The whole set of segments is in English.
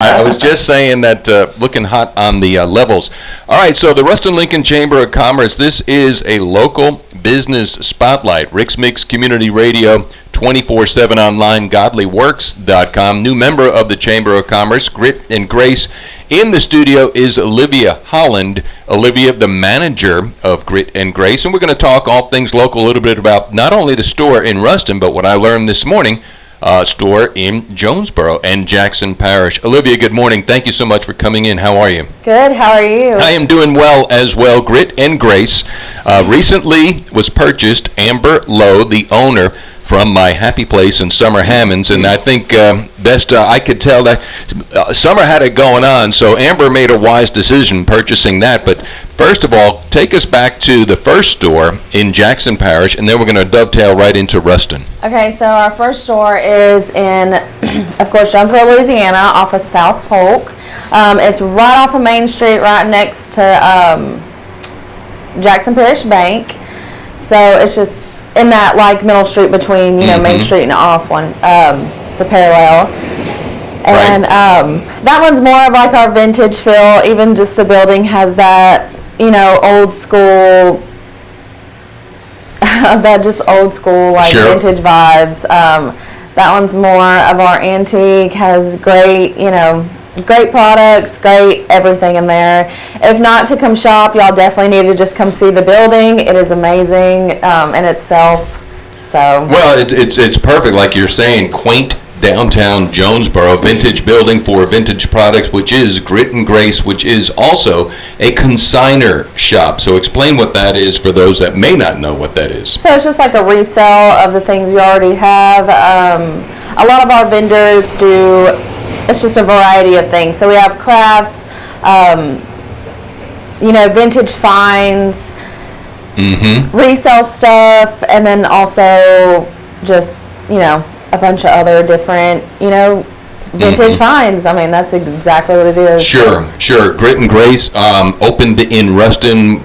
I was just saying that looking hot on the levels. All right, so the Ruston-Lincoln Chamber of Commerce, this is a local business spotlight. Rix-Mix Community Radio, 24/7 online, godlyworks.com. New member of the Chamber of Commerce, Grit and Grace. In the studio is Olivia Holland. Olivia, the manager of Grit and Grace. And we're going to talk all things local, a little bit about not only the store in Ruston, but what I learned this morning, store in Jonesboro and Jackson Parish. Olivia, good morning. Thank you so much for coming in. How are you? Good. How are you? I am doing well as well. Grit and Grace recently was purchased. Amber Lowe, the owner, from my happy place in Summer Hammonds, and I think best I could tell that Summer had it going on, so Amber made a wise decision purchasing that. But first of all, take us back to the first store in Jackson Parish, and then we're going to dovetail right into Ruston. Okay, so our first store is in, of course, Jonesboro, Louisiana, off of South Polk. It's right off of Main Street, right next to Jackson Parish Bank. So it's just in that like middle street between Main Street and off one, the parallel. And that one's more of like our vintage feel. Even just the building has that old school, that just old school like vintage vibes. That one's more of our antique, has great great products, great everything in there. If not to come shop, y'all definitely need to just come see the building. It is amazing in itself. So well, it's perfect, like you're saying, quaint downtown Jonesboro, vintage building for vintage products, which is Grit and Grace, which is also a consignor shop. So explain what that is for those that may not know what that is. So it's just like a resale of the things you already have. A lot of our vendors do. It's just a variety of things. So we have crafts, vintage finds, resale stuff, and then also just, a bunch of other different, vintage finds. I mean, that's exactly what it is. Sure. Grit and Grace opened in Ruston,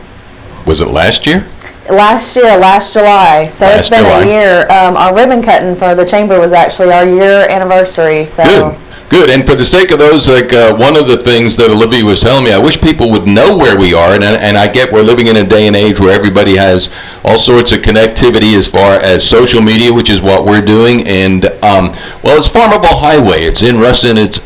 was it last year? Last July. So it's been a year. Our ribbon cutting for the chamber was actually our year anniversary. So. Good. And for the sake of those, like one of the things that Olivia was telling me, I wish people would know where we are. And I get we're living in a day and age where everybody has all sorts of connectivity as far as social media, which is what we're doing. And, it's Farmable Highway. It's in Ruston. It's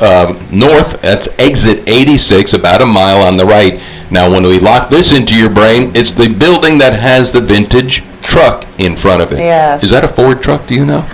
north. That's exit 86, about a mile on the right. Now, when we lock this into your brain, it's the building that has the vintage truck in front of it. Yes. Is that a Ford truck? Do you know?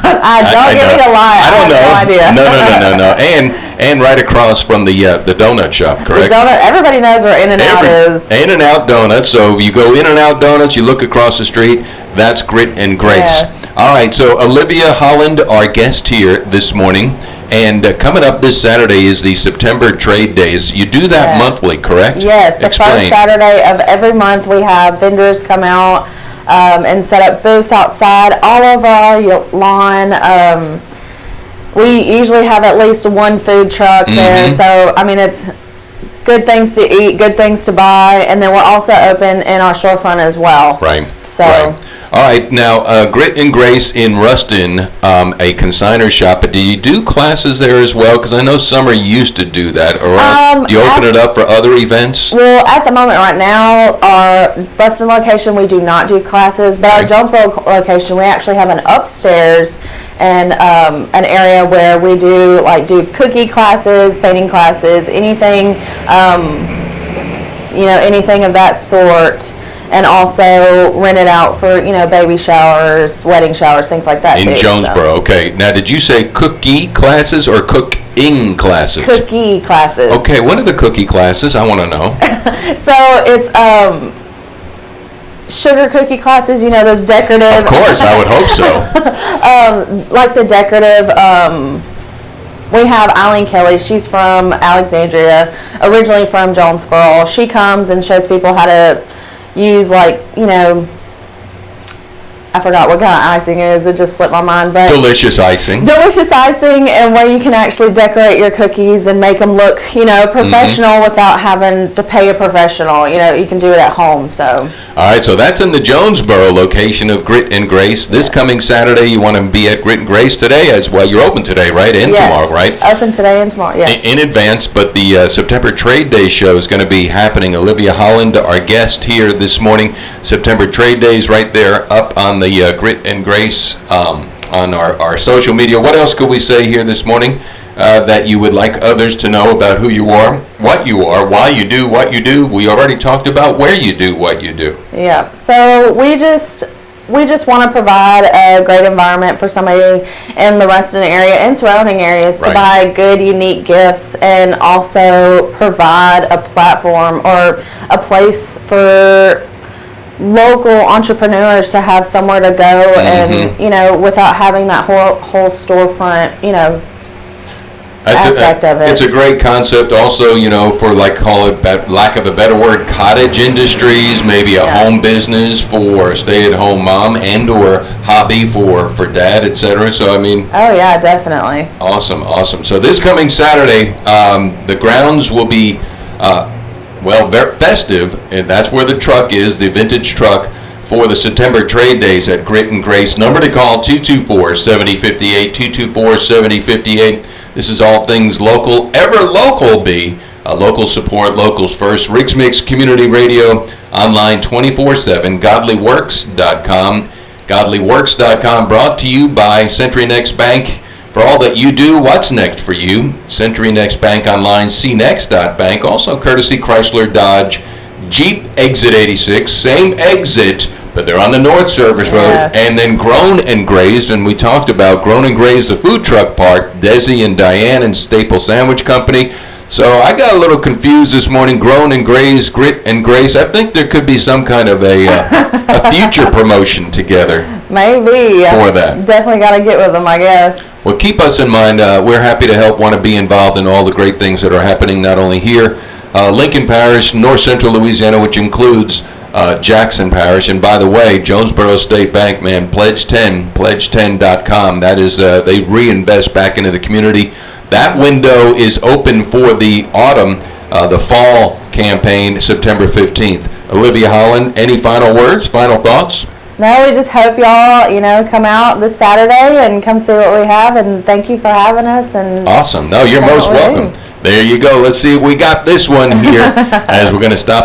Don't give me a lie. I don't know. I have no No. idea. And right across from the donut shop, correct? Everybody knows where In-N-Out is. In-N-Out Donuts. So you go In-N-Out Donuts, you look across the street, that's Grit and Grace. Yes. All right, so Olivia Holland, our guest here this morning. And coming up this Saturday is the September Trade Days. You do that monthly, correct? Yes, the first Saturday of every month we have vendors come out and set up booths outside all over our lawn. We usually have at least one food truck there, so I mean it's good things to eat, good things to buy, and then we're also open in our storefront as well. Right. So. Right. All right, now Grit and Grace in Ruston, a consignor shop, but do you do classes there as well? Because I know Summer used to do that, or do you open it up for other events? Well, at the moment right now, our Ruston location, we do not do classes, but our Jonesboro location, we actually have an upstairs and an area where we do cookie classes, painting classes, anything, anything of that sort. And also rent it out for, baby showers, wedding showers, things like that. In Jonesboro, okay. Now, did you say cookie classes or cooking classes? Cookie classes. Okay, what are the cookie classes? I want to know. So it's sugar cookie classes, those decorative. Of course, I would hope so. Like the decorative. We have Eileen Kelly. She's from Alexandria, originally from Jonesboro. She comes and shows people how to use I forgot what kind of icing it is. It just slipped my mind. But delicious icing. Delicious icing, and where you can actually decorate your cookies and make them look, professional without having to pay a professional. You can do it at home. So. All right, so that's in the Jonesboro location of Grit and Grace. This coming Saturday, you want to be at Grit and Grace today as well. You're open today, right? And tomorrow, right? Open today and tomorrow, yes. In advance, but the September Trade Day show is going to be happening. Olivia Holland, our guest here this morning. September Trade Day is right there up on the Grit and Grace on our social media. What else could we say here this morning that you would like others to know about who you are, what you are, why you do what you do? We already talked about where you do what you do. Yeah, so we just want to provide a great environment for somebody in the Ruston area and surrounding areas to buy good, unique gifts, and also provide a platform or a place for local entrepreneurs to have somewhere to go and, without having that whole storefront, aspect of it. It's a great concept also, for call it, lack of a better word, cottage industries, maybe a home business for a stay-at-home mom and or hobby for dad, etc. So, Oh, yeah, definitely. Awesome. So this coming Saturday, the grounds will be, very festive, and that's where the truck is, the vintage truck, for the September Trade Days at Grit and Grace. Number to call, 224-7058, 224-7058. This is all things local, ever local be. Local support, locals first. Rix-Mix Community Radio, online 24/7, godlyworks.com. Godlyworks.com, brought to you by CenturyNext Bank. For all that you do, what's next for you? CenturyNext Bank online, cnext.bank. Also courtesy Chrysler, Dodge, Jeep Exit 86, same exit, but they're on the North Service Road. And then Grown and Grazed, and we talked about Grown and Grazed, the food truck park, Desi and Diane and Staple Sandwich Company. So I got a little confused this morning. Grown and Grazed, Grit and Grace. I think there could be some kind of a future promotion together. Maybe. For that. Definitely got to get with them, I guess. Well, keep us in mind. We're happy to help, want to be involved in all the great things that are happening, not only here, Lincoln Parish, North Central Louisiana, which includes Jackson Parish. And by the way, Jonesboro State Bank, man, Pledge 10, pledge10.com. That is, they reinvest back into the community. That window is open for the autumn, the fall campaign, September 15th. Olivia Holland, any final words, final thoughts? No, we just hope y'all, come out this Saturday and come see what we have, and thank you for having us. And awesome. No, you're most welcome. There you go. Let's see if we got this one here as we're going to stop